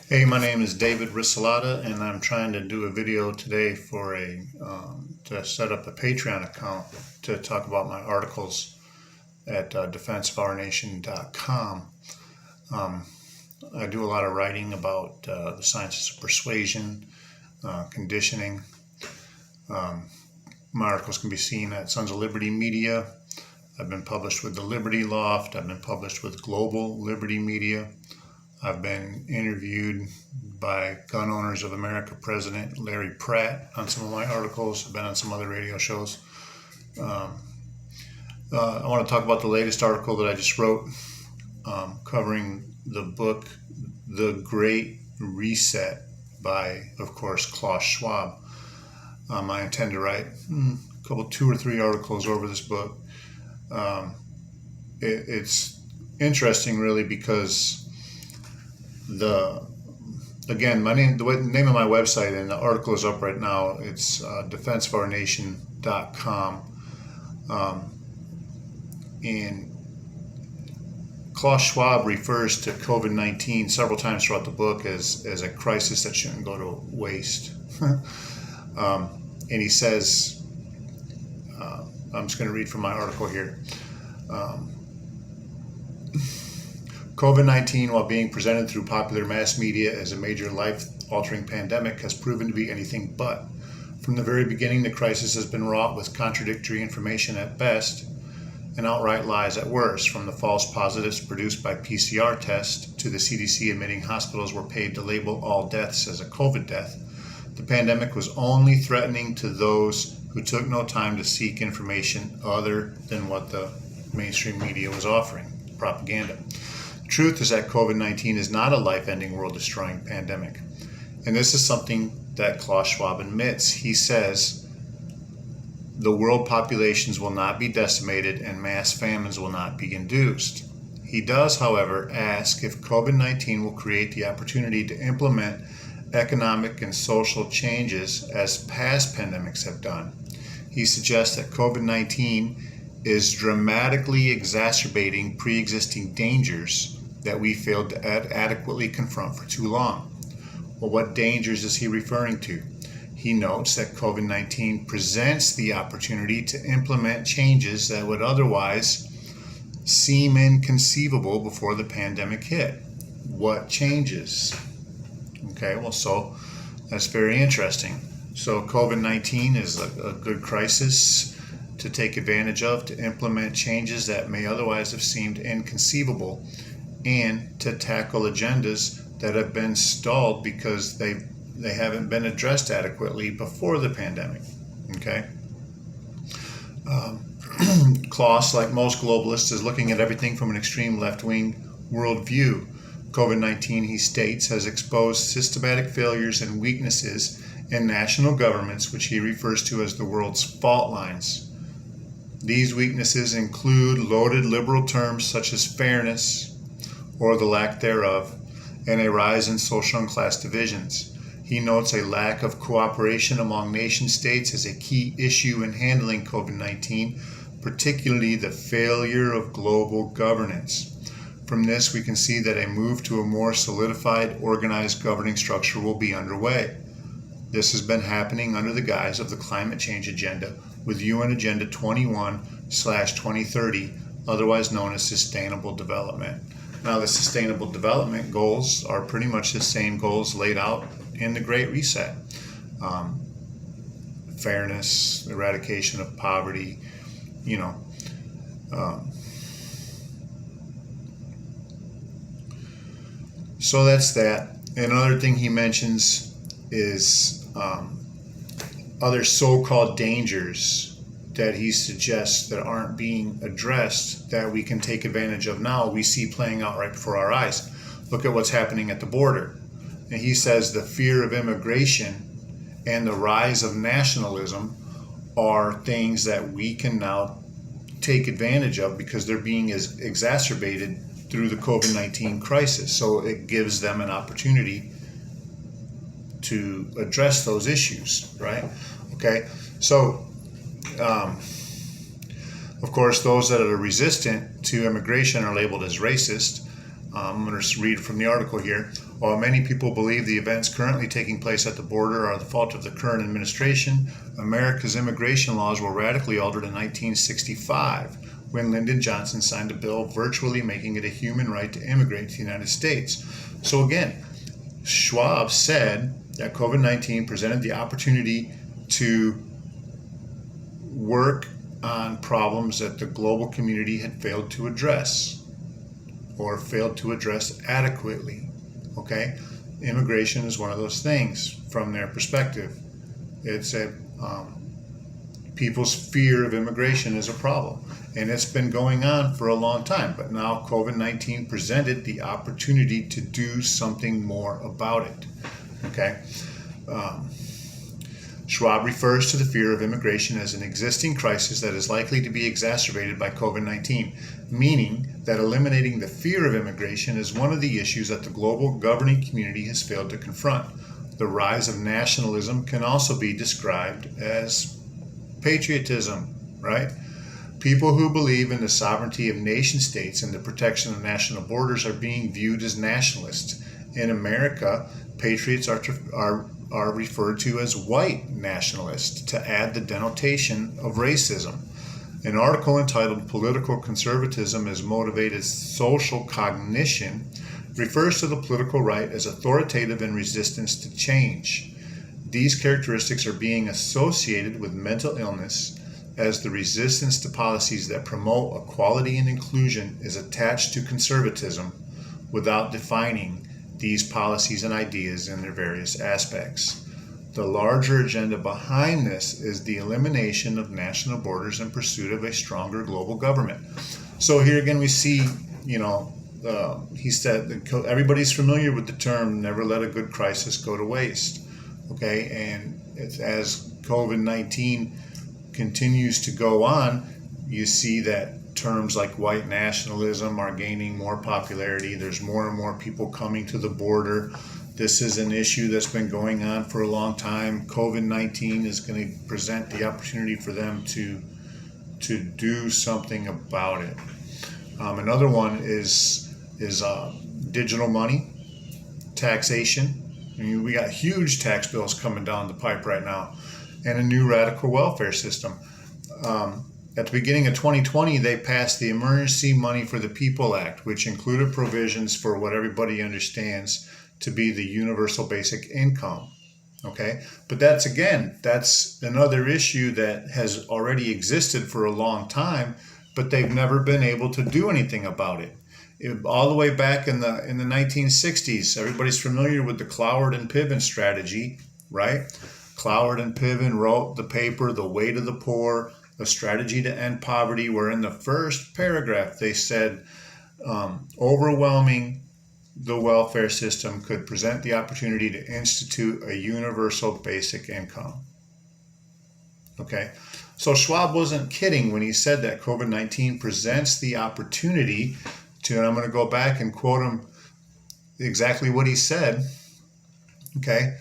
Hey, my name is David Risalata, and I'm trying to do a video today for to set up a Patreon account to talk about my articles at defenseofouernation.com. I do a lot of writing about the sciences of persuasion, conditioning. My articles can be seen at Sons of Liberty Media. I've been published with the Liberty Loft. I've been published with Global Liberty Media. I've been interviewed by Gun Owners of America President Larry Pratt on some of my articles. I've been on some other radio shows. I want to talk about the latest article that I just wrote covering the book The Great Reset by, of course, Klaus Schwab. I intend to write two or three articles over this book. It's interesting, really, because the name of my website, and the article is up right now. It's defenseofouernation.com, and Klaus Schwab refers to COVID-19 several times throughout the book as a crisis that shouldn't go to waste. And he says, I'm just going to read from my article here. COVID-19, while being presented through popular mass media as a major life-altering pandemic, has proven to be anything but. From the very beginning, the crisis has been wrought with contradictory information at best and outright lies at worst, from the false positives produced by PCR tests to the CDC admitting hospitals were paid to label all deaths as a COVID death. The pandemic was only threatening to those who took no time to seek information other than what the mainstream media was offering, propaganda. The truth is that COVID-19 is not a life-ending, world-destroying pandemic. And this is something that Klaus Schwab admits. He says the world populations will not be decimated and mass famines will not be induced. He does, however, ask if COVID-19 will create the opportunity to implement economic and social changes as past pandemics have done. He suggests that COVID-19 is dramatically exacerbating pre-existing dangers that we failed to adequately confront for too long. Well, what dangers is he referring to? He notes that COVID-19 presents the opportunity to implement changes that would otherwise seem inconceivable before the pandemic hit. What changes? Okay, well, so that's very interesting. So COVID-19 is a good crisis to take advantage of, to implement changes that may otherwise have seemed inconceivable, and to tackle agendas that have been stalled because they haven't been addressed adequately before the pandemic. Okay. Klaus, like most globalists, is looking at everything from an extreme left-wing worldview. COVID-19, he states, has exposed systematic failures and weaknesses in national governments, which he refers to as the world's fault lines. These weaknesses include loaded liberal terms such as fairness, or the lack thereof, and a rise in social and class divisions. He notes a lack of cooperation among nation states as a key issue in handling COVID-19, particularly the failure of global governance. From this, we can see that a move to a more solidified, organized governing structure will be underway. This has been happening under the guise of the climate change agenda, with UN Agenda 21/2030, otherwise known as Sustainable Development. Now, the Sustainable Development goals are pretty much the same goals laid out in the Great Reset. Fairness, eradication of poverty, so that's that. Another thing he mentions is other so-called dangers that he suggests that aren't being addressed that we can take advantage of now. We see playing out right before our eyes. Look at what's happening at the border. And he says the fear of immigration and the rise of nationalism are things that we can now take advantage of because they're being exacerbated through the COVID-19 crisis. So it gives them an opportunity to address those issues, right? Okay, so of course, those that are resistant to immigration are labeled as racist. I'm going to read from the article here. While many people believe the events currently taking place at the border are the fault of the current administration, America's immigration laws were radically altered in 1965 when Lyndon Johnson signed a bill virtually making it a human right to immigrate to the United States. So again, Schwab said that COVID-19 presented the opportunity to work on problems that the global community had failed to address or failed to address adequately. Okay? Immigration is one of those things from their perspective. It's a people's fear of immigration is a problem, and it's been going on for a long time, but now COVID-19 presented the opportunity to do something more about it. Okay? Schwab refers to the fear of immigration as an existing crisis that is likely to be exacerbated by COVID-19, meaning that eliminating the fear of immigration is one of the issues that the global governing community has failed to confront. The rise of nationalism can also be described as patriotism, right? People who believe in the sovereignty of nation states and the protection of national borders are being viewed as nationalists. In America, patriots are referred to as white nationalists to add the denotation of racism. An article entitled "Political Conservatism as Motivated Social Cognition" refers to the political right as authoritative and resistance to change. These characteristics are being associated with mental illness as the resistance to policies that promote equality and inclusion is attached to conservatism without defining these policies and ideas in their various aspects. The larger agenda behind this is the elimination of national borders in pursuit of a stronger global government. So here again we see, he said that everybody's familiar with the term "never let a good crisis go to waste." Okay, and as COVID-19 continues to go on, you see that terms like white nationalism are gaining more popularity. There's more and more people coming to the border. This is an issue that's been going on for a long time. COVID-19 is going to present the opportunity for them to do something about it. Another one is digital money, taxation. I mean, we got huge tax bills coming down the pipe right now, and a new radical welfare system. At the beginning of 2020, they passed the Emergency Money for the People Act, which included provisions for what everybody understands to be the universal basic income. Okay, but that's another issue that has already existed for a long time, but they've never been able to do anything about it. All the way back in the 1960s, everybody's familiar with the Cloward and Piven strategy, right? Cloward and Piven wrote the paper, The Weight of the Poor, A Strategy to End Poverty, where in the first paragraph they said overwhelming the welfare system could present the opportunity to institute a universal basic income. Okay, so Schwab wasn't kidding when he said that COVID-19 presents the opportunity to, and I'm going to go back and quote him exactly what he said. Okay,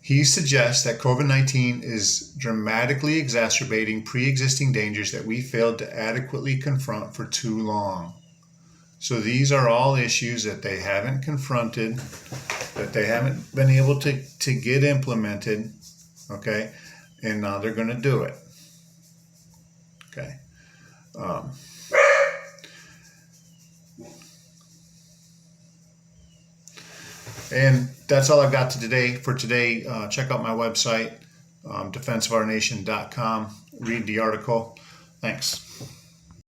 he suggests that COVID-19 is dramatically exacerbating pre-existing dangers that we failed to adequately confront for too long. So these are all issues that they haven't confronted, that they haven't been able to get implemented, okay? And now they're going to do it, okay? And that's all I've got for today. Check out my website, defenseofouernation.com. Read the article. Thanks.